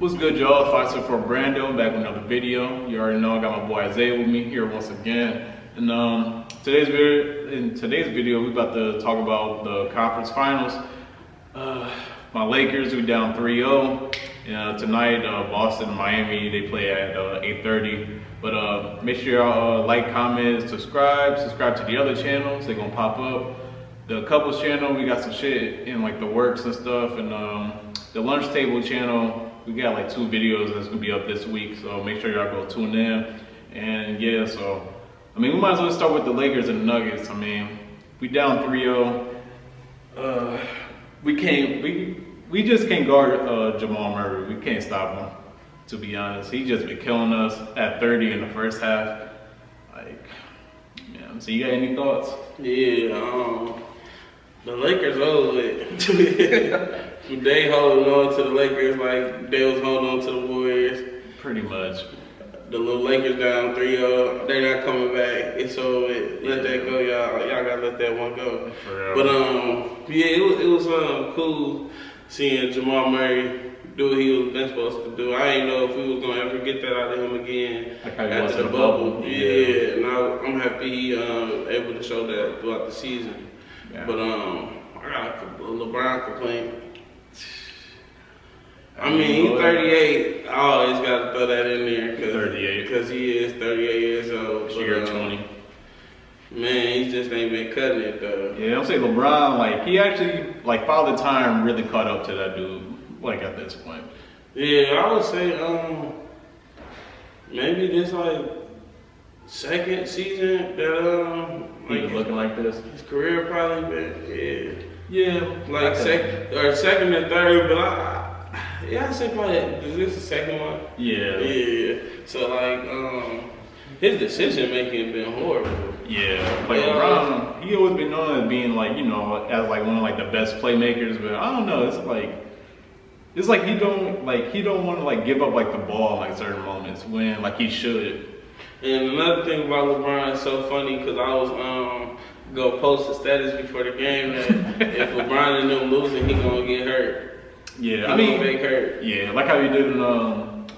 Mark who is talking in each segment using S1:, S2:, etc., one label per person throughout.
S1: What's good, y'all? Fighter for Brando, back with another video. You already know I got my boy Isaiah with me here once again. And today's video, we about to talk about the conference finals. My Lakers, we down 3-0. Tonight, Boston and Miami, they play at 8:30. But make sure y'all like, comment, subscribe to the other channels. They're gonna pop up. The couples channel, we got some shit in like the works and stuff, and the lunch table channel, we got like 2 videos that's gonna be up this week, so make sure y'all go tune in. And yeah, so I mean, we might as well start with the Lakers and the Nuggets. I mean, we down 3-0. We just can't guard Jamal Murray. We can't stop him, to be honest. He just been killing us at 30 in the first half. Like, yeah. So you got any thoughts?
S2: Yeah, the Lakers old it. They holding on to the Lakers like they was holding on to the Warriors.
S1: Pretty much.
S2: The little Lakers down 3-0. They're not coming back. It's over. Let that go, y'all. Y'all gotta let that one go. But yeah, it was cool seeing Jamal Murray do what he was been supposed to do. I didn't know if we was gonna ever get that out of him again after the bubble. Yeah, now I'm happy he able to show that throughout the season. Yeah. But I got a LeBron complaint. I mean, he's 38. I always got to throw that in there.
S1: 38.
S2: Because he is 38 years old.
S1: Year 20.
S2: Man, he just ain't been cutting it, though.
S1: Yeah, I'm saying LeBron, like, he actually, like, Father Time really caught up to that dude, like, at this point.
S2: Yeah, I would say, maybe this, like, second season that,
S1: he was looking like this.
S2: His career probably been, yeah.
S1: Yeah.
S2: Like, second and third, but I say probably, is this the second one?
S1: Yeah.
S2: Yeah. So, like, his decision making been horrible.
S1: Yeah. Like, LeBron, he always been known as being, like, you know, as, like, one of, like, the best playmakers, but I don't know, it's like he don't want to, like, give up, like, the ball in, like, certain moments when, like, he should.
S2: And another thing about LeBron is so funny because I was go post a status before the game that if LeBron and them losing, he gonna get hurt.
S1: Yeah,
S2: I mean, make hurt.
S1: Yeah, like how he did in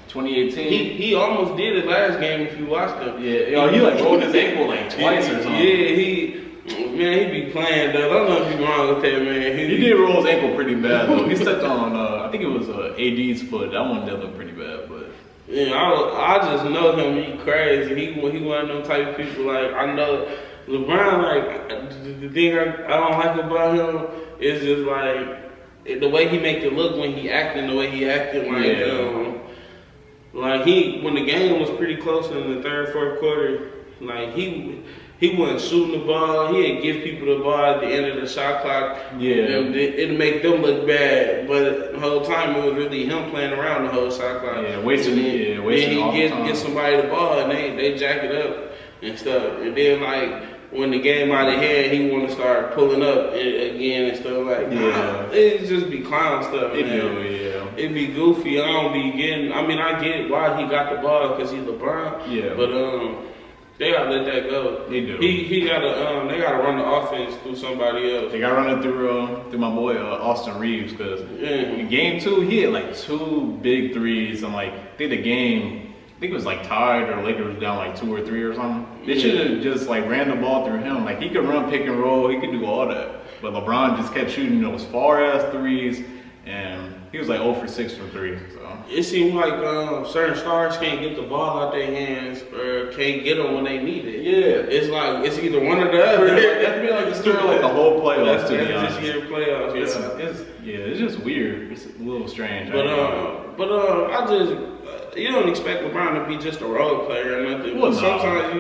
S1: 2018.
S2: He almost did it last game if you watched him.
S1: Yeah, he like rolled his ankle like twice or something.
S2: Yeah, he be playing though. I don't know if you wrong with that, man.
S1: He did roll his ankle pretty bad though. He stepped on I think it was AD's foot. That one did look pretty bad, but.
S2: Yeah, I just know him. He crazy. He one of them type of people. Like I know LeBron. Like the thing I don't like about him is just like the way he make it look when he acting the way he acting. Like when the game was pretty close in the third, fourth quarter. Like he wasn't shooting the ball. He'd give people the ball at the end of the shot clock.
S1: Yeah.
S2: It'd make them look bad. But the whole time it was really him playing around the whole shot clock.
S1: Yeah, wasting all the time.
S2: Get somebody the ball and they jack it up and stuff. And then like when the game out of hand, he want to start pulling up again and stuff like. Yeah. It just be clown stuff. It be goofy. I don't be getting. I mean, I get why he got the ball because he's LeBron. Yeah. But they gotta let that go. They do. He gotta they gotta run the offense through somebody else.
S1: They gotta run it through my boy Austin Reeves because in game 2 he had like 2 big threes and like I think it was like tied or Lakers was down like 2 or 3 or something. They should have just like ran the ball through him. Like he could run pick and roll, he could do all that. But LeBron just kept shooting those far ass threes and he was like 0 for 6 from 3. So.
S2: It seemed like certain stars can't get the ball out their hands or can't get them when they need it. Yeah. It's like, it's either one or the other.
S1: That's been like the story like the whole playoffs to be honest.
S2: This year playoffs,
S1: it's just weird. It's a little strange.
S2: But I just, you don't expect LeBron to be just a role player or nothing. Well, sometimes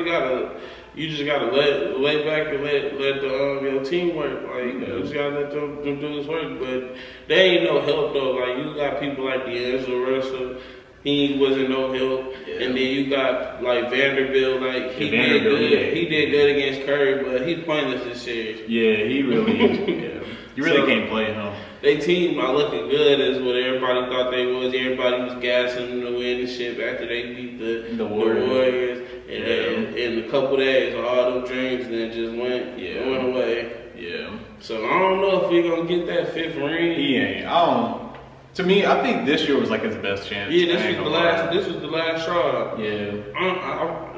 S2: you just gotta lay back and let your team work. Like you just gotta let them do this work. But they ain't no help though. Like you got people like D'Angelo Russell, he wasn't no help. Yeah. And then you got like Vanderbilt, like he did good. Yeah. He did good against Curry, but he's pointless this series.
S1: Yeah, he really You really can't play him.
S2: They team not looking good as what everybody thought they was. Everybody was gassing to win and shit after they beat the Warriors. And in a couple days, all them dreams then just went away. Yeah. So I don't know if we're gonna get that 5th ring.
S1: He ain't. To me, I think this year was like his best chance.
S2: Yeah, this was the last straw.
S1: Yeah.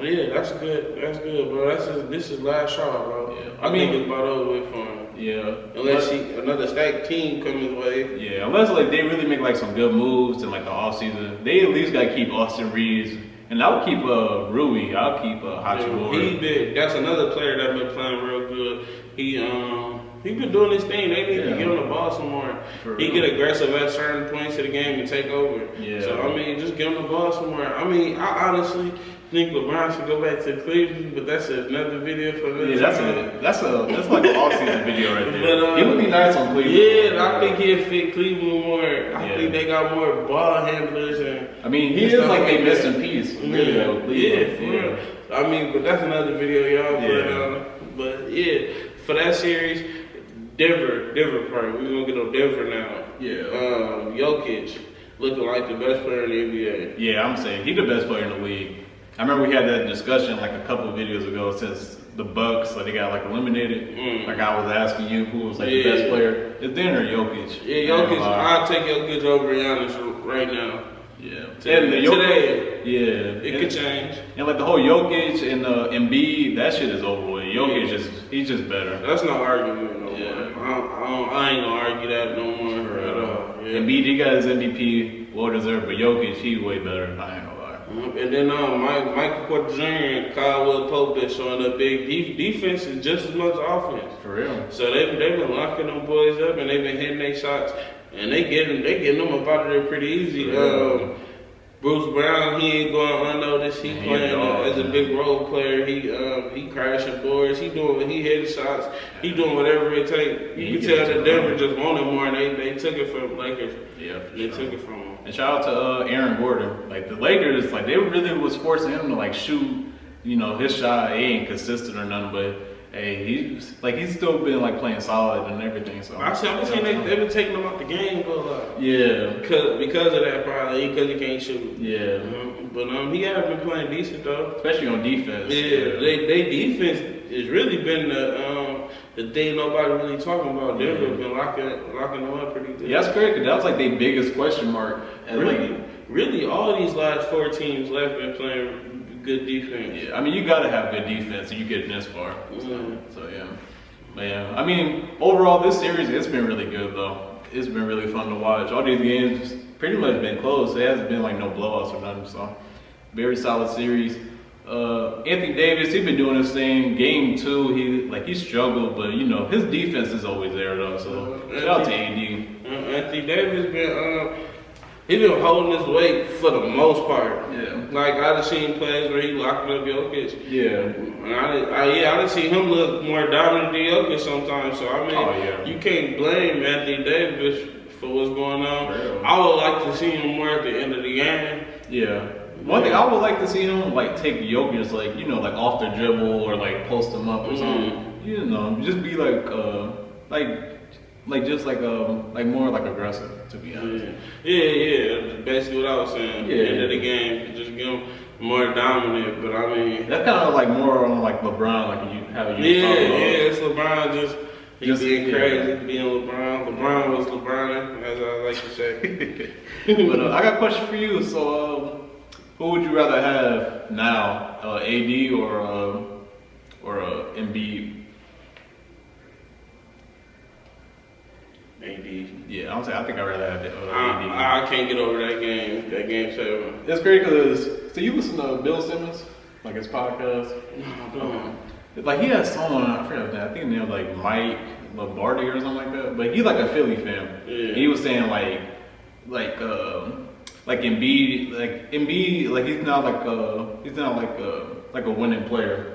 S2: Yeah, that's good. That's good, bro. This is last straw, bro.
S1: Yeah.
S2: I think it's about over with for him.
S1: Yeah.
S2: Unless another stacked team comes his way.
S1: Yeah, unless like they really make like some good moves in like the off season, they at least gotta keep Austin Reeves, and I would keep Rui. I'll keep Hachimura.
S2: That's another player that been playing real good. He been doing his thing. They need to get on the ball some more. He get aggressive at certain points of the game and take over.
S1: Yeah.
S2: So I mean, just get on the ball some more. I mean, I honestly think LeBron should go back to Cleveland, but that's another video for another time.
S1: That's like an all-season video right there. But, it would be nice on Cleveland.
S2: Yeah, I think he'd fit Cleveland more. I think they got more ball handlers and.
S1: I mean, he is like a missing piece. Really,
S2: yeah, for real. I mean, but that's another video, y'all. Yeah. But yeah, for that series, Denver part. We're gonna get on Denver now.
S1: Yeah.
S2: Jokic looking like the best player in the NBA.
S1: Yeah, I'm saying he's the best player in the league. I remember we had that discussion like a couple of videos ago since the Bucks, like they got like eliminated. Like I was asking you who was like the best player. It's then or Jokic.
S2: Yeah, Jokic. I'll take Jokic over Giannis right now.
S1: Yeah.
S2: Today.
S1: Yeah.
S2: It could change.
S1: And like the whole Jokic and Embiid, that shit is over with. Jokic he's just better.
S2: That's no argument no more. I ain't gonna argue that no more at all. Yeah.
S1: Embiid, he got his MVP, well deserved, but Jokic, he's way better. I ain't gonna lie.
S2: And then Michael Porter Jr. and Caldwell Pope been showing up big. Defense is just as much offense. For real. So they've been locking them boys up and they've been hitting their shots and they getting them up out of there pretty easy. Bruce Brown, he ain't going unnoticed. He playing as a big role player. He crashing boards. He hitting shots. He doing whatever it takes. You can tell that Denver just wanted more, and they took it from Lakers. Yeah, they took it from him.
S1: And shout out to Aaron Gordon. Like the Lakers, like they really was forcing him to like shoot. You know, his shot he ain't consistent or nothing, but hey, he's still been like playing solid and everything. So
S2: I've been saying they've been taking him out the game a lot.
S1: Yeah,
S2: because of that probably because he can't shoot.
S1: Yeah,
S2: but he has been playing decent though,
S1: especially on defense.
S2: Yeah, they defense has really been the thing nobody really talking about. Denver been locking them up pretty good.
S1: Yeah, that's great because that was like their biggest question mark. And
S2: really, all these last 4 teams left been playing good defense.
S1: Yeah, I mean you gotta have good defense and you get this far. So yeah. But yeah, I mean overall this series it's been really good though. It's been really fun to watch. All these games pretty much been close. There hasn't been like no blowouts or nothing. So very solid series. Anthony Davis, he's been doing his thing. Game 2, he struggled, but you know his defense is always there though. So shout out to AD.
S2: Anthony Davis been holding his weight for the most part. Yeah. Like I done seen plays where he locking up Jokic. Yeah. And I done seen him look more dominant than Jokic sometimes. So I mean, you can't blame Anthony Davis for what's going on. Real. I would like to see him more at the end of the game. Yeah. One thing I would like to see him like take Jokic like off the dribble or like post him up or something. You know, just be like more like aggressive, to be honest. Yeah. Basically what I was saying. Yeah. End of the game, just get him more dominant. But I mean, that's kind of like more on like LeBron, like you have. It's LeBron just being crazy, being LeBron. LeBron was LeBron, as I like to say.
S1: But I got a question for you. So, who would you rather have now, AD or Embiid? AD. Yeah, I think I'd rather have AD. I can't get over that game. That game 7. It's great because so you listen to Bill Simmons, like his podcast. No. Like he has someone I forgot that. I think they were like Mike Lombardi or something like that. But he's like a Philly fan. Yeah. He was saying like Embiid, he's not like a winning player.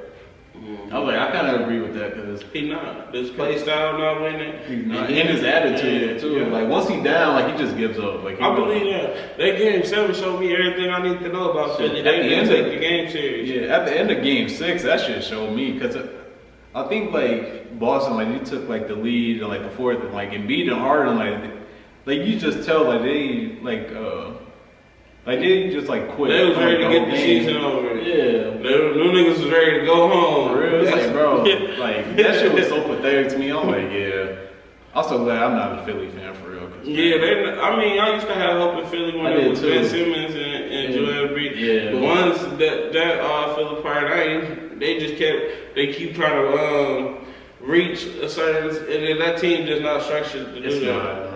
S1: I was like, I kind of agree with that because he's not. His play style not winning. He's not, and his attitude too. Yeah. Like once he's down, like he just gives up. Like I believe that. That game 7 showed me everything I need to know about Philly. They didn't take the game serious. Yeah, at the end of game 6, that shit showed me because I think like Boston, like he took like the lead in like the 4th, and like Embiid and Harden, like you just tell like they they just like quit. They was ready to get the season over. Yeah. Them niggas was ready to go home. For real? It's like, bro, like that shit was so pathetic to me. I'm like, yeah. I'm so glad I'm not a Philly fan for real.
S2: Yeah, I mean, I used to have hope in Philly when it was Ben Simmons and Joel Embiid.
S1: Yeah.
S2: But once that all fell apart, they keep trying to reach a certain, and then that team just not structured to do that.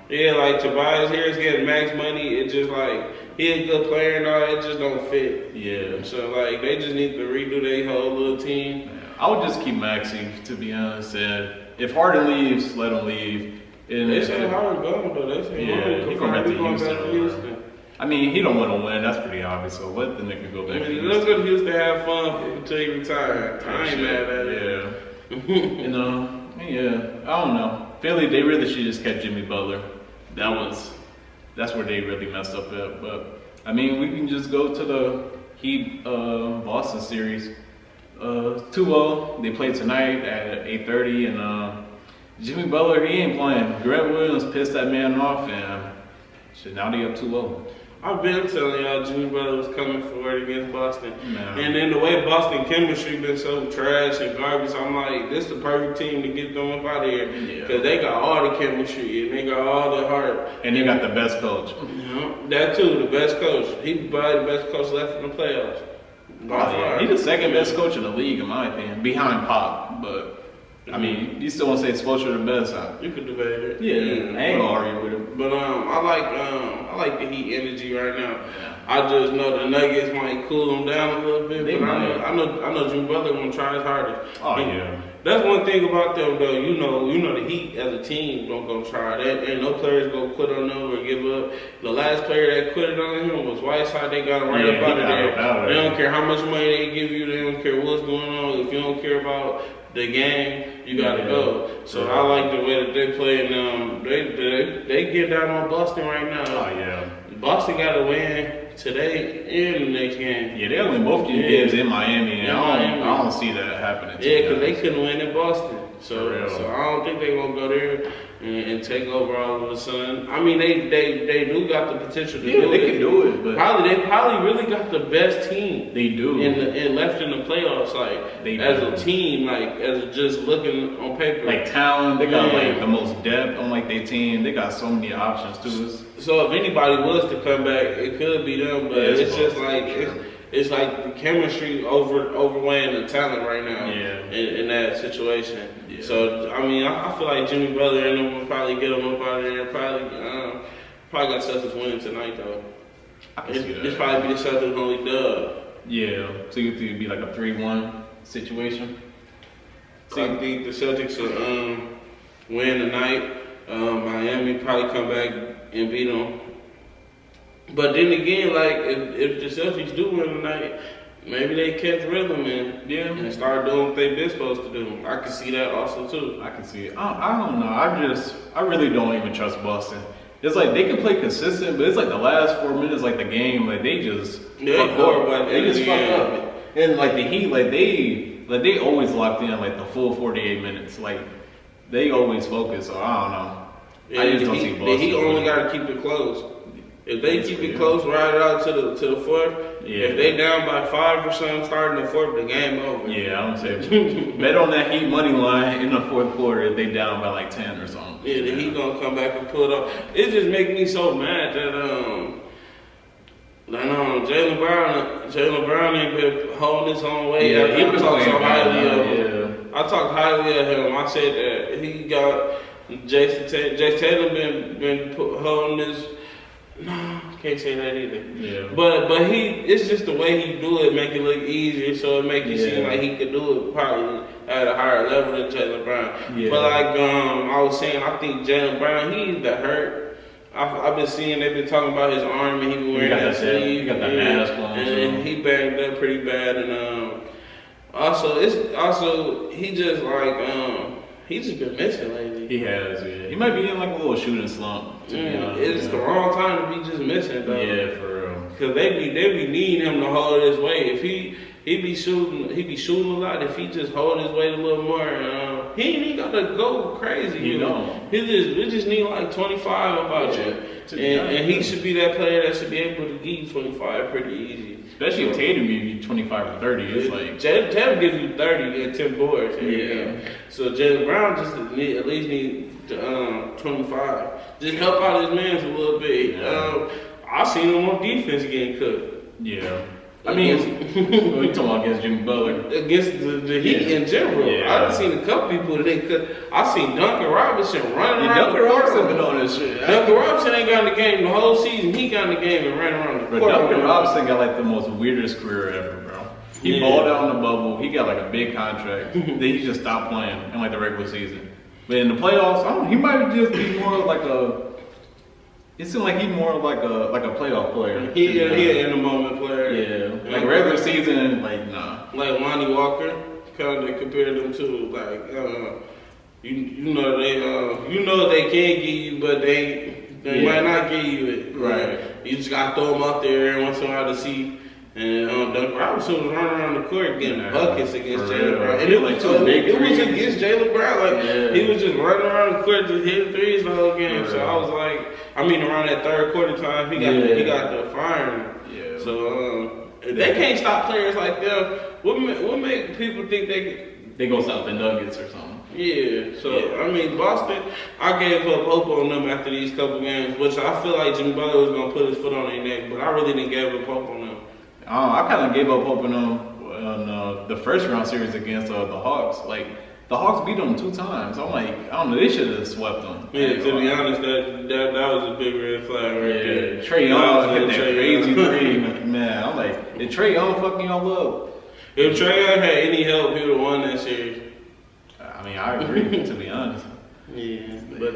S2: Yeah, like Tobias Harris getting max money, it's just like he a good player and all, it just don't fit.
S1: Yeah.
S2: So like they just need to redo their whole little team.
S1: Yeah. I would just keep Maxey, to be honest. And if Harden leaves, let him leave. And
S2: they say Harden going though. They say
S1: he's going back to Houston. I mean, he don't want to win. That's pretty obvious. So let the nigga go back to Houston.
S2: Let's go to Houston, have fun until he retire. I ain't mad at it.
S1: Yeah. I don't know. Philly, they really should just kept Jimmy Butler. That's where they really messed up at. But I mean, we can just go to the Heat Boston series. 2-0. They play tonight at 8:30, and Jimmy Butler, he ain't playing. Grant Williams pissed that man off, and now they up 2-0.
S2: I've been telling y'all Jimmy Butler was coming for it against Boston. And then the way Boston chemistry been so trash and garbage, I'm like, this is the perfect team to get them up out of here. Because they got all the chemistry and they got all the heart.
S1: And they got the best coach.
S2: That too, the best coach. He's probably the best coach left in the playoffs.
S1: He's the second best coach in the league, in my opinion, behind Pop. But I mean, you still want to say Spoelstra the best?
S2: You could debate it.
S1: Yeah, I ain't gonna argue with him.
S2: But I like the Heat energy right now. Yeah. I just know the Nuggets might cool them down a little bit. But I know Jimmy Butler gonna try his hardest. That's one thing about them though. You know the Heat as a team don't go try that. Ain't no players go quit on them or give up. The last player that quitted on him was Whiteside. They got him right up out of there. They don't care how much money they give you. They don't care what's going on. If you don't care about the game, you gotta go. So I like the way that they play, and they get down on Boston right now. Boston gotta win today and the next game.
S1: Yeah, they'll win both games in Miami, and I don't see that happening.
S2: Yeah, because they couldn't win in Boston. So I don't think they're gonna go there and take over all of a sudden. I mean, they do got the potential to do it.
S1: They can do it, but
S2: they probably really got the best team.
S1: They do.
S2: And left in the playoffs, like as a team, like as just looking on paper.
S1: Like talent, they got like the most depth on like their team. They got so many options too.
S2: So if anybody was to come back, it could be them. But it's just like it's like the chemistry overweighing the talent right now. In that situation. So I mean, I feel like Jimmy Butler and them will probably get them up out of there. Probably got Celtics winning tonight though. It's probably be the Celtics only dub.
S1: Yeah. So you think it'd be like a 3-1 situation?
S2: So I think the Celtics will win tonight. Miami probably come back and beat them. But then again, like if the Celtics do win tonight, maybe they catch rhythm and start doing what they've been supposed to do. I can see that also too.
S1: I can see it. I don't know. I really don't even trust Boston. It's like they can play consistent, but it's like the last 4 minutes, like the game, like they just fuck up. They just fuck up. And like the Heat, they always locked in like the full 48 minutes. Like they always focus. So I don't know.
S2: Yeah, I just don't see Boston. The Heat only got to keep it close. If they keep it close, ride it out to the fourth. If they down by 5 or something starting the fourth, the game over.
S1: Yeah, I'm saying bet on that Heat money line in the fourth quarter if they down by like 10 or something.
S2: Yeah, the Heat gonna come back and pull it off. It just makes me so mad that Jaylen Brown ain't been holding his own weight.
S1: Yeah, he
S2: talked so highly of
S1: him.
S2: I talked highly of him. I said that he got Jason Tatum been holding his. No, can't say that either. Yeah. But it's just the way he do it make it look easier, so it make it seem like he could do it probably at a higher level than Jaylen Brown. Yeah. But like I was saying, I think Jaylen Brown, he's the hurt. I've been seeing they've been talking about his arm and he been wearing that sleeve.
S1: He got that mask on.
S2: And he banged up pretty bad. And also he just like he's just been missing lately.
S1: He has, yeah. He might be in like a little shooting slump. To be honest,
S2: it's the wrong time to be just missing, though.
S1: Yeah, for real.
S2: Because they be needing him to hold his weight. If he be shooting a lot. If he just hold his weight a little more, he ain't even gotta go crazy.
S1: You know,
S2: we just need like 25 about you, and he should be that player that should be able to give you 25 pretty easy.
S1: Especially if Tatum gives you 25 or 30, it's like
S2: Tatum gives you 30 and 10 boards. Yeah. So Jaylen Brown just at least need 25. just help out his mans a little bit.
S1: Yeah.
S2: I seen him on defense getting cooked.
S1: Yeah. I mean, what you talking about against Jimmy Butler?
S2: Against the Heat in general.
S1: Yeah.
S2: I've seen a couple people that they could. I seen Duncan Robinson running around
S1: Duncan
S2: the court.
S1: Robinson been on this shit.
S2: Duncan Robinson ain't got in the game the whole season. He got in the game and ran around the
S1: But
S2: court.
S1: Duncan Robinson got like the most weirdest career ever, bro. He balled out in the bubble. He got like a big contract. Then he just stopped playing in like the regular season. But in the playoffs, I don't know, he might just be more like a. It seemed like he's more like a playoff player.
S2: He an in the moment player.
S1: Yeah, like regular season, like nah.
S2: Like Lonnie Walker, kind of compared them to like you know they can give you, but they might not give you it.
S1: Right.
S2: You just gotta throw them out there every once in a while to see. And Duncan Robinson was running around the court getting buckets against Jaylen Brown. And it was against Jaylen Brown. Like he was just running around the court just hitting threes the whole game. So I was like, around that third quarter time, he got the firing. Yeah. So they can't stop players like them. What make people think they
S1: gonna stop the Nuggets or something?
S2: Yeah. So Boston, I gave up hope on them after these couple games, which I feel like Jimmy Butler was gonna put his foot on their neck, but I really didn't give up hope on them.
S1: I kind of gave up hope on them on the first round series against the Hawks. Like the Hawks beat them 2 times. I'm like, I don't know, they should have swept them.
S2: Yeah, to be honest, that was a big red flag right there.
S1: Trae Young hit that crazy three, man. I'm like, did Trae Young fucking y'all up?
S2: If Trae Young had any help, he would have won that series.
S1: I agree, to be honest.
S2: Yeah, but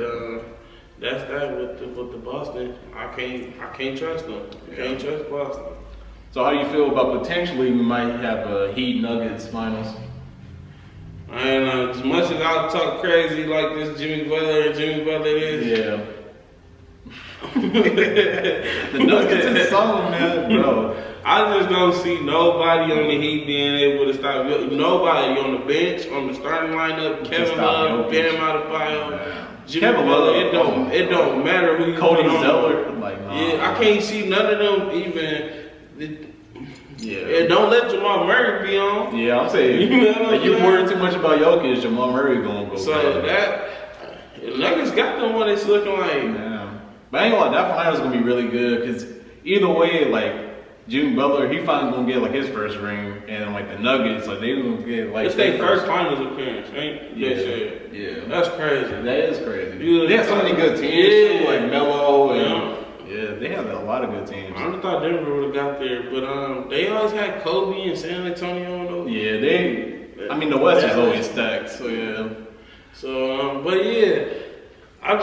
S2: that's that with the Boston. I can't trust them. Can't trust Boston.
S1: So how do you feel about potentially we might have a Heat Nuggets finals?
S2: And as much as I talk crazy like this Jimmy Butler is.
S1: Yeah. The Nuggets is something, man, bro.
S2: I just don't see nobody on the Heat being able to stop. Nobody on the bench, on the starting lineup. Kevin Love, Bam Adebayo, Jimmy Butler. It don't matter who you
S1: Cody
S2: put on.
S1: Zeller. Like, nah.
S2: Yeah, I can't see none of them even. Yeah, don't let Jamal Murray be on.
S1: Yeah, I'm saying you worry too much about Jokic, Jamal Murray gonna go.
S2: So
S1: bad.
S2: that Nuggets got them when it's looking like.
S1: Yeah. But I ain't gonna lie, that finals gonna be really good because either way, like Jimmy Butler, he finally gonna get like his first ring, and like the Nuggets, like they gonna get like
S2: it's their first finals appearance, ain't
S1: yeah.
S2: they said?
S1: Yeah,
S2: that's crazy.
S1: That is crazy. They have so many good teams, too, like Melo and. Yeah, they have a lot of good teams.
S2: I would have thought Denver would have got there, but they always had Kobe and San Antonio on those.
S1: Yeah, the West is always stacked, so yeah.
S2: So, but yeah, I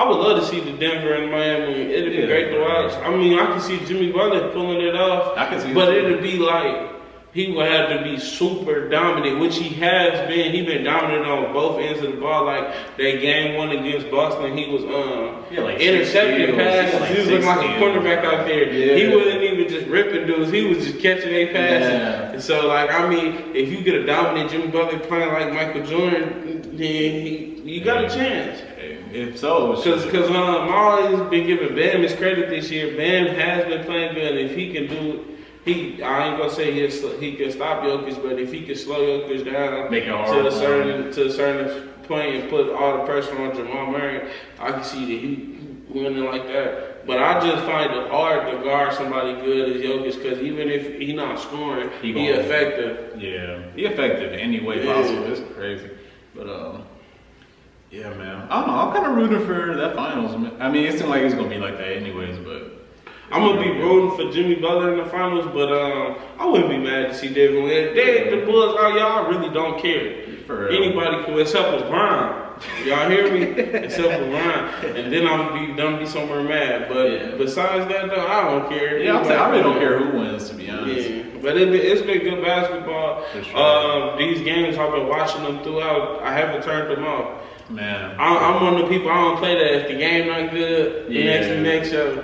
S2: would love to see the Denver and Miami. It'd be great to watch. I can see Jimmy Butler pulling it off.
S1: I can see
S2: but it'd be like, he would have to be super dominant, which he has been. He's been dominant on both ends of the ball. Like that game 1 against Boston, he was intercepting passes. He was looking like a cornerback out there. Yeah. He wasn't even just ripping dudes. He was just catching their passes. Yeah. And so, if you get a dominant Jimmy Butler playing like Michael Jordan, then you got a chance.
S1: If so,
S2: because I've always been giving Bam his credit this year. Bam has been playing good. If he can do. I ain't gonna say he can stop Jokic, but if he can slow Jokic down to a certain point and put all the pressure on Jamal Murray, I can see that he winning like that. But I just find it hard to guard somebody good as Jokic because even if he not scoring, he effective.
S1: Yeah, he effective any way possible. It's crazy, but yeah, man. I don't know. I'm kind of rooting for that finals. It seems like it's gonna be like that anyways, but.
S2: I'm gonna be rooting for Jimmy Butler in the finals, but I wouldn't be mad to see Denver win. The Bulls, y'all really don't care. Anybody can, except LeBron. Y'all hear me? Except LeBron, and then I'm be somewhere mad. But besides that, though, I don't care.
S1: Yeah, I really don't care who wins, to be honest.
S2: Yeah, but it's been good basketball. Sure. These games I've been watching them throughout. I haven't turned them off.
S1: Man,
S2: I'm one of the people I don't play that if the game not good, the next show.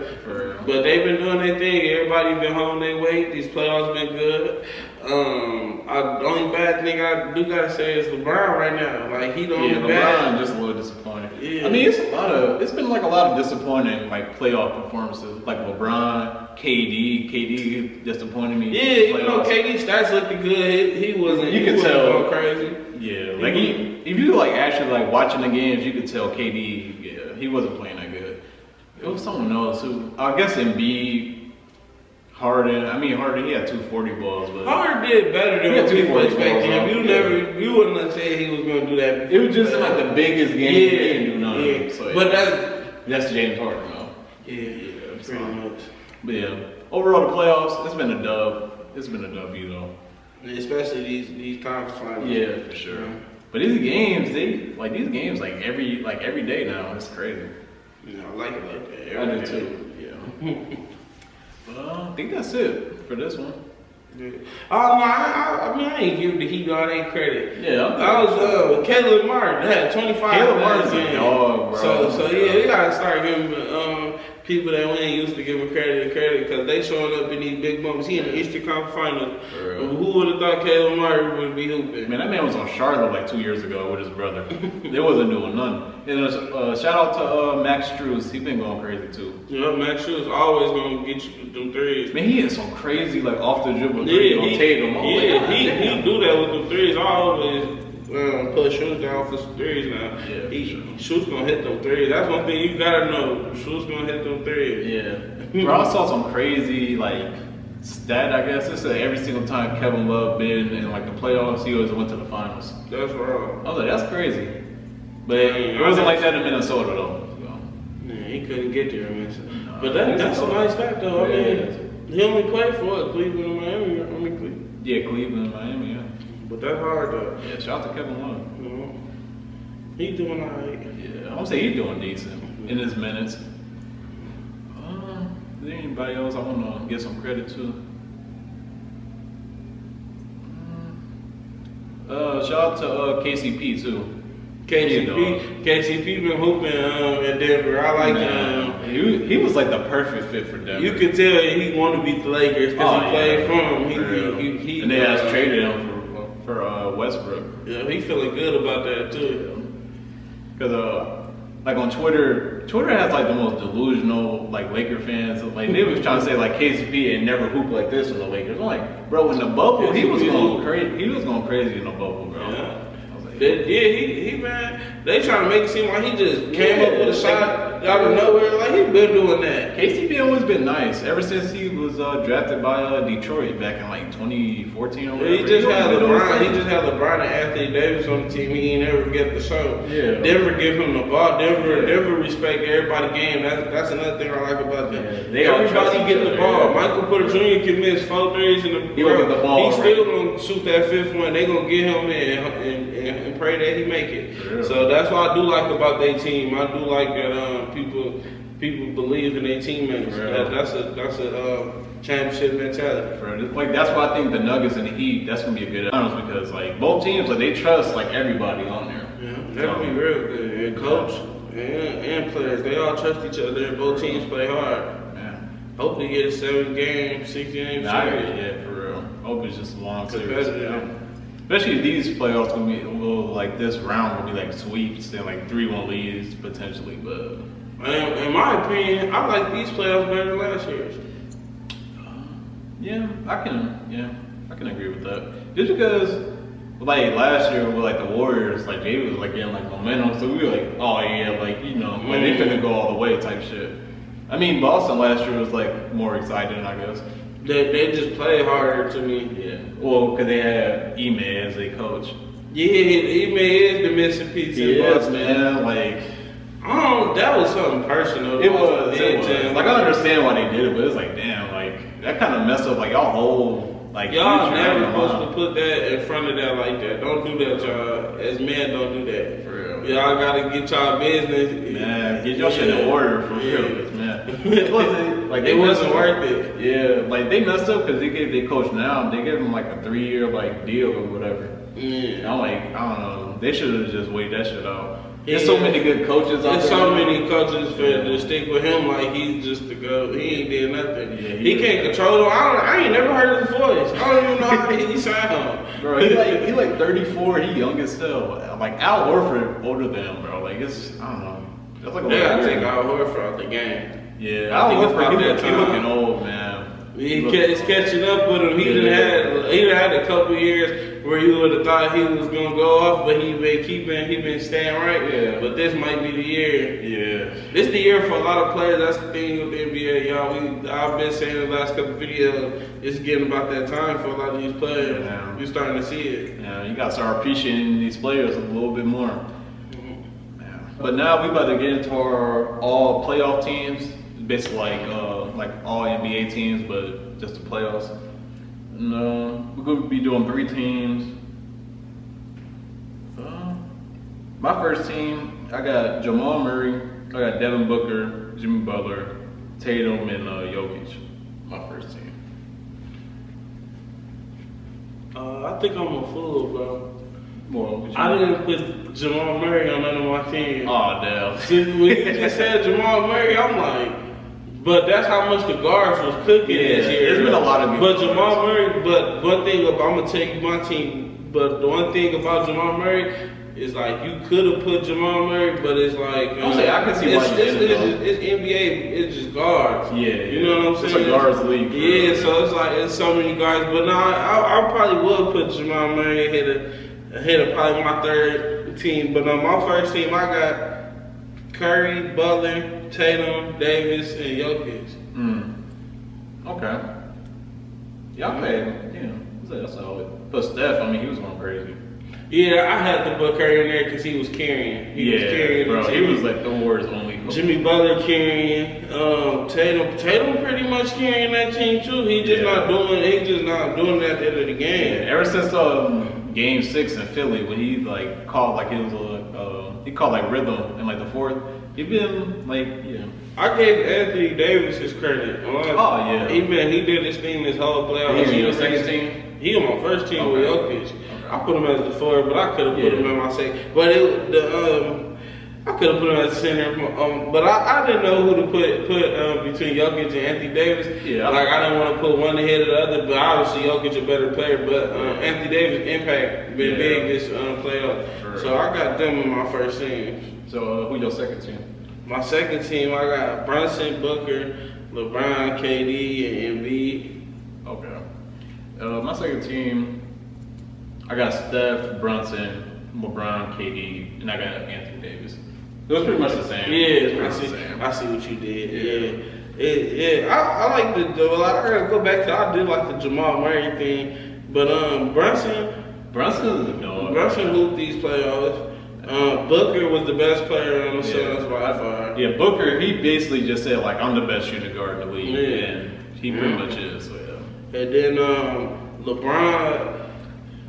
S2: But they've been doing their thing. Everybody been holding their weight. These playoffs been good. The only bad thing I do gotta say is LeBron right now. Like he don't
S1: LeBron just a little disappointing. Yeah. It's been like a lot of disappointing like playoff performances. Like LeBron, KD disappointed me.
S2: Yeah, KD stats looked good. He wasn't.
S1: You could tell
S2: going crazy.
S1: Yeah, like if you like actually like watching the games, you could tell KD. Yeah, he wasn't playing that good. It was someone else who, I guess Embiid, Harden. I mean, Harden, he had 240 balls, but
S2: Harden did better than what people expected him. You wouldn't have said he was going to do that.
S1: It was just like the biggest game. He didn't do nothing.
S2: Yeah.
S1: So,
S2: but
S1: that's James Harden, though.
S2: Yeah, pretty much.
S1: But yeah, overall the playoffs, it's been a dub. It's been a W though.
S2: Especially these conference finals.
S1: Yeah, for sure. But these games, every day now. It's crazy.
S2: Yeah, I like it like that.
S1: I do too. Yeah. But I think that's it for this one.
S2: Yeah. I mean, I ain't giving the Heat all that credit.
S1: Yeah,
S2: I was with Caleb Martin. They had 25.
S1: Caleb Martin's a dog, bro.
S2: So yeah, we gotta start giving people that we ain't used to giving credit because they showing up in these big moments. He in the Eastern Conference Finals. Who would have thought Caleb Martin would be hooping?
S1: Man, that man was on Charlotte like 2 years ago with his brother. They wasn't doing nothing. And shout out to Max Strus. He been going crazy too.
S2: Yeah, Max Strus always gonna get you them threes.
S1: Man, he hit some crazy like off the dribble threes on Tatum.
S2: He do that with them threes. I always put Strus down for some threes now.
S1: Yeah,
S2: Strus gonna hit them threes. That's one thing you gotta know. Strus gonna hit them threes.
S1: Yeah. Bro, I saw some crazy like stat, I guess. It said every single time Kevin Love been in like the playoffs, he always went to the finals.
S2: That's wrong.
S1: I was like, that's crazy. But it wasn't like that in Minnesota though.
S2: Yeah, he couldn't get there in Minnesota. But that's a nice fact though. I mean, he only played for Cleveland and Miami.
S1: Yeah, Cleveland and Miami, yeah.
S2: But that's hard though.
S1: Yeah, shout out to Kevin Love.
S2: He doing alright.
S1: Yeah, I'm gonna say he's doing decent in his minutes. Is there anybody else I want to give some credit to? Shout out to KCP too.
S2: KCP been hooping in Denver. I like him.
S1: He was like the perfect fit for Denver.
S2: You could tell he wanted to beat the Lakers because he played for him. He
S1: and they just traded him for Westbrook.
S2: Yeah, he feeling good about that too.
S1: Because like on Twitter has like the most delusional like Laker fans. Like they was trying to say like KCP ain't never hooped like this in the Lakers. I'm like, bro, in the bubble he was going crazy. He was going crazy in the bubble, bro.
S2: Yeah. He man, they trying to make it seem like he just came up with a shot out of nowhere. Like he been doing that.
S1: KCP always been nice ever since he was drafted by Detroit back in like 2014 or whatever.
S2: He just had LeBron and Anthony Davis on the team. He ain't never get the show.
S1: Yeah.
S2: Denver give him the ball. Denver respect everybody game. That's another thing I like about them.
S1: Yeah,
S2: everybody get the ball. Michael Porter Jr. can miss 4 threes in the ball. He's still gonna shoot that 5th one. They gonna get him and pray that he make it.
S1: Yeah.
S2: So that's what I do like about their team. I do like that people believe in their teammates.
S1: Yeah.
S2: That's a championship mentality.
S1: Like that's why I think the Nuggets and the Heat, that's gonna be a good finals because like both teams, like they trust like everybody on there.
S2: Yeah, that would be real good. And coach and players, they all trust each other. And both teams play hard.
S1: Yeah.
S2: Hopefully get a 7-game, 6-game series.
S1: Yeah, for real. Hope it's just a long series. Especially these playoffs will like this round will be like sweeps and like 3-1 leads potentially, but
S2: in my opinion, I like these playoffs better than last year's.
S1: I can agree with that. Just because like last year with like the Warriors, like they was like getting like momentum, so we were like, oh yeah, like you know, like they finna go all the way type shit. I mean, Boston last year was like more exciting, I guess.
S2: They just play harder to me.
S1: Yeah. Well, because they had Ime as a coach.
S2: Yeah, Ime is the missing piece in Boston.
S1: Man, like
S2: that was something personal.
S1: It was. Like I understand why they did it, but it's like damn, like that kind of messed up like y'all whole like.
S2: Y'all never supposed to put that in front of that like that. Don't do that, y'all. As men, don't do that.
S1: For real.
S2: Y'all gotta get y'all business.
S1: Man, get your shit in order for real, man. It wasn't like
S2: it wasn't worth it.
S1: Yeah, like they messed up because they gave their coach now. They gave him like a 3-year like deal or whatever.
S2: Yeah.
S1: I'm like, I don't know. They should have just waited that shit out. There's so many good coaches out there.
S2: There's so many coaches to stick with him like he's just the go. He ain't did nothing. Yeah, he can't control him. I ain't never heard his voice. I don't even know how he sound.
S1: Bro, he like 34. He young as hell. Like Al Horford older than him, bro. Like it's I don't know. That's like
S2: they gotta take Al Horford out the game.
S1: Yeah, Al Horford he looking old, man.
S2: It's catching up with him. He done had a couple years where you would have thought he was gonna go off, but he been staying right.
S1: Yeah.
S2: But this might be the year.
S1: Yeah.
S2: This the year for a lot of players. That's the thing with the NBA, y'all. I've been saying the last couple videos, it's getting about that time for a lot of these players.
S1: Yeah.
S2: You're starting to see it.
S1: Yeah, you gotta start appreciating these players a little bit more. Yeah. But now we about to get into our all playoff teams. Basically like all NBA teams, but just the playoffs. And we're gonna be doing 3 teams. My first team, I got Jamal Murray, I got Devin Booker, Jimmy Butler, Tatum, and Jokic. My first team.
S2: I think I'm a fool, bro.
S1: Well,
S2: I didn't put Jamal Murray on none of my teams.
S1: Oh damn!
S2: See, when you just said Jamal Murray, I'm like, but that's how much the guards was cooking this year.
S1: There's been a lot of good
S2: But Jamal Murray, but one thing I'm gonna tell you my team. But the one thing about Jamal Murray is like you could have put Jamal Murray, but it's like
S1: I can see why you didn't.
S2: It's NBA. It's just guards.
S1: Yeah,
S2: you know what I'm saying.
S1: It's a guards league.
S2: Yeah, so it's like it's so many guards. But no, I probably would put Jamal Murray ahead of probably my third team. But on my first team, I got Curry, Butler, Tatum, Davis, and Jokic.
S1: Okay. Y'all played, that's solid. But Steph, I mean, he was going crazy.
S2: Yeah, I had to put Curry in there because he was carrying. He was carrying
S1: bro.
S2: the team.
S1: He was like the Warriors' only.
S2: Jimmy Butler carrying. Tatum pretty much carrying that team too. He just not doing that at the end of the game.
S1: Yeah, ever since Game 6 in Philly, when he like called like it was he called like rhythm in like the fourth. He been like
S2: I gave Anthony Davis his credit.
S1: Oh yeah.
S2: He did his thing this whole playoff.
S1: He was second team.
S2: He on my first team with Jokic. I put him as the forward, but I could have put him in my second. But I could have put him as the center. But I didn't know who to put between Jokic and Anthony Davis.
S1: Yeah.
S2: Like I didn't want to put one ahead of the other. But obviously Jokic a better player. But Anthony Davis' impact been big this playoff. Sure. So I got them in my first team.
S1: So who your second team?
S2: My second team, I got Brunson, Booker, LeBron, KD, and Embiid.
S1: Okay. My second team, I got Steph, Brunson, LeBron, KD, and I got Anthony Davis. It was pretty much the same.
S2: Yeah, I see what you did. I like I gotta go back to. I did like the Jamal Murray thing, but Brunson
S1: is a dog.
S2: Brunson hooped these playoffs. Booker was the best player on the Suns by far.
S1: Yeah, Booker, he basically just said like I'm the best shooting guard in the league, and he pretty much is. So yeah.
S2: And then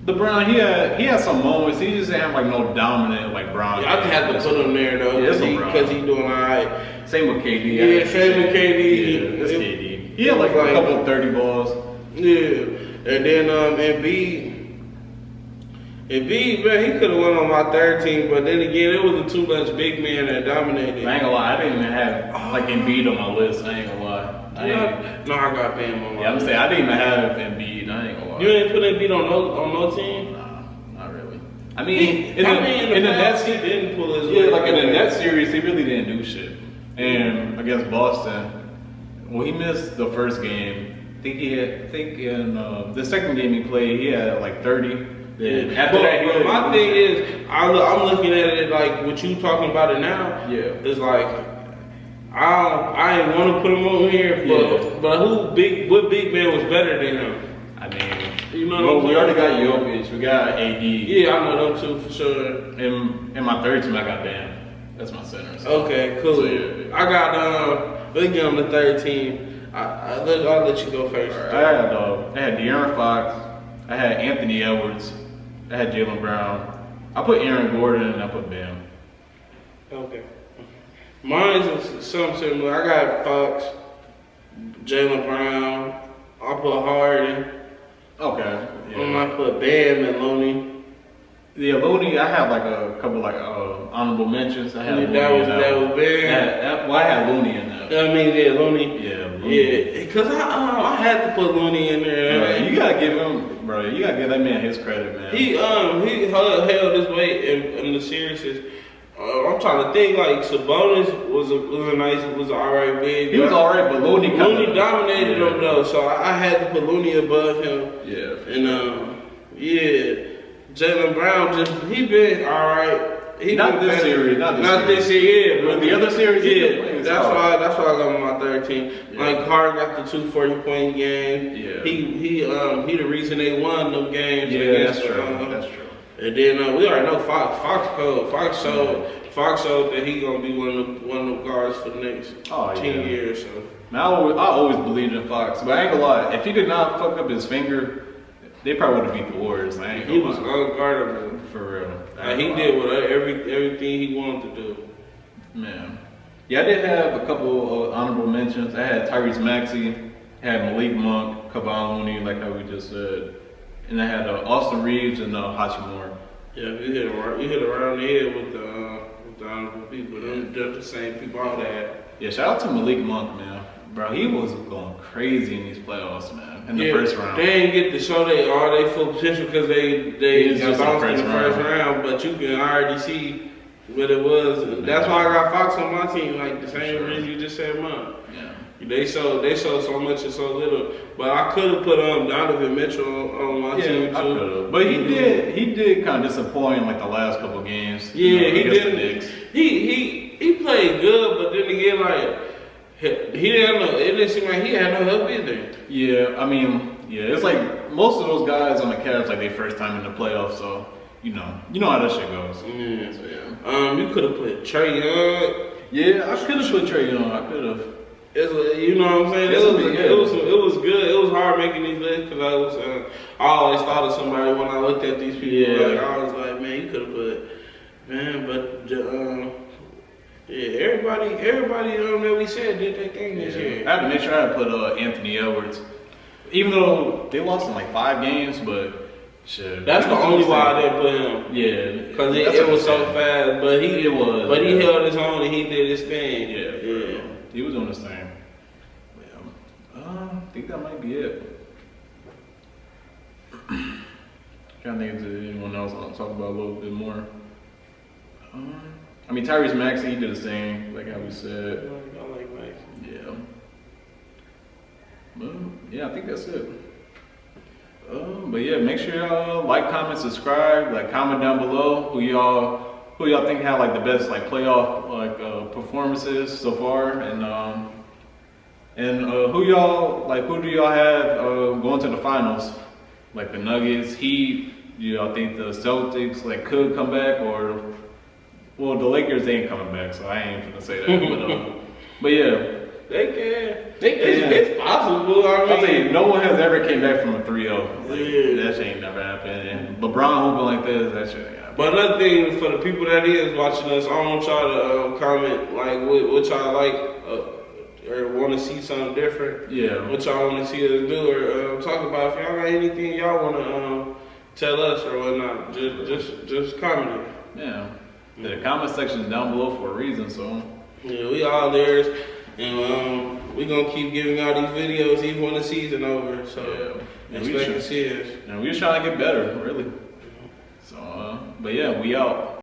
S1: LeBron, he had some moments. He just didn't have like no dominant like Bron.
S2: I just had to put him there though, because he doing alright.
S1: Same with KD.
S2: Yeah, same with KD.
S1: Yeah, that's KD. He had like a couple of 30 balls.
S2: Yeah, and then Embiid, man, he could have went on my third team, but then again, it wasn't too much big man that dominated.
S1: I ain't gonna lie, I didn't even have like Embiid on my list. I ain't gonna lie.
S2: I got Bam on my list.
S1: I'm saying I didn't even have Embiid. I ain't gonna lie.
S2: You ain't put Embiid on no team?
S1: Nah, not really. I mean, in
S2: the Nets, he didn't pull his weight.
S1: Like in the Nets series, he really didn't do shit. And against Boston, well, he missed the first game. I think in the second game he played, he had like 30. Yeah. After that,
S2: my thing is, I'm looking at it like what you talking about it now.
S1: Yeah,
S2: it's like I ain't want to put him on here, but what big man was better than him?
S1: I mean,
S2: you know,
S1: we already got Jokic, we got AD.
S2: Yeah, I know them two for sure.
S1: In my third team, I got Bam. That's my center. So.
S2: Okay, cool. So, yeah. I got let's get on the third team. I'll let you go first.
S1: Right. I had De'Aaron Fox. I had Anthony Edwards. I had Jaylen Brown. I put Aaron Gordon and I put Bam.
S2: Okay. Mine is something similar. I got Fox, Jaylen Brown. I put Harden.
S1: Okay. Yeah.
S2: And I put Bam and Looney.
S1: Yeah, Looney. I have like a couple like honorable mentions. I had Looney
S2: that was Bam.
S1: I had Looney in that.
S2: I mean, yeah, Looney.
S1: Yeah, Looney.
S2: Yeah, because I had to put Looney in there.
S1: Right, you gotta give him, bro. You gotta give that man his credit, man.
S2: He held his weight in the series. I'm trying to think. Like Sabonis was an alright big.
S1: He was alright, but Looney
S2: dominated him though, so I had to put Looney above him.
S1: Yeah.
S2: And Jaylen Brown he been alright.
S1: Not this series.
S2: Yeah,
S1: but the other series,
S2: that's why I got him on my third team. Yeah. Like Hart got the 2 40-point games.
S1: Yeah.
S2: He the reason they won them games.
S1: Yeah, that's true. That's true.
S2: And then we already know Fox showed that he gonna be one of the guards for the next 10 years. So.
S1: Man, I always believed in Fox, but I ain't gonna lie. If he did not fuck up his finger, they probably would have beat the Warriors.
S2: He was unguardable.
S1: For real.
S2: He did everything he wanted to do.
S1: Man. Yeah, I did have a couple of honorable mentions. I had Tyrese Maxey, had Malik Monk, Kevon Looney, like how we just said. And I had Austin Reeves and Hachimura.
S2: Yeah, you hit around the head with the honorable people. They're the same people all that.
S1: Yeah, shout out to Malik Monk, man. Bro, he was going crazy in these playoffs, man. In the first round.
S2: They didn't get to show all their full potential because they got bounced in the first round. But you can already see what it was. That's why I got Fox on my team, like the same reason you just said mine. Yeah. They showed so much and so little. But I could have put Donovan Mitchell on my team too.
S1: But he did kind of disappoint like the last couple games.
S2: Yeah, he did. He played good, but then again, like he didn't know. It didn't seem like he had no help either.
S1: Yeah, I mean, it's like most of those guys on the Cavs like their first time in the playoffs, so you know how that shit goes.
S2: Yeah. So, you could have put Trae Young.
S1: Yeah, I could have put Trae Young. I could have.
S2: You know what I'm saying? It was good. It was hard making these lists because I always thought of somebody when I looked at these people.
S1: Yeah.
S2: Like, I was like, man, you could have put, man, but everybody that we said did their thing this year.
S1: I had to make sure I put Anthony Edwards, even though they lost in like 5 games, but shit.
S2: That's the only why I didn't put him.
S1: Yeah,
S2: because it was so fast, but he held his own and he did his thing.
S1: Yeah. He was doing his thing. I think that might be it. Trying to think if there's anyone else I'll talk about a little bit more. I mean, Tyrese Maxey, he did his thing, like how we said.
S2: I like Maxey.
S1: Yeah. Yeah, I think that's it. But yeah, make sure y'all like, comment, subscribe. Like, comment down below who y'all think had like the best like playoff like performances so far, and who do y'all have going to the finals? Like the Nuggets, Heat. Do y'all think the Celtics like could come back, or well, the Lakers they ain't coming back, so I ain't gonna say that. But yeah.
S2: They can. It's possible.
S1: I'll tell you, no one has ever came back from a 3-0. Like, that shit ain't never happened. And LeBron hooping like this, that shit ain't happened.
S2: But another thing for the people that is watching us, I want y'all to comment like what y'all like or want to see something different. Yeah. What y'all want to see us do or talk about. If y'all got anything y'all want to tell us or whatnot, just comment it.
S1: Yeah. The comment section is down below for a reason. So
S2: yeah, we all there. And we're going to keep giving out these videos even when the season over. So expect to see us.
S1: And we're just trying to get better, really. So, but yeah, we out.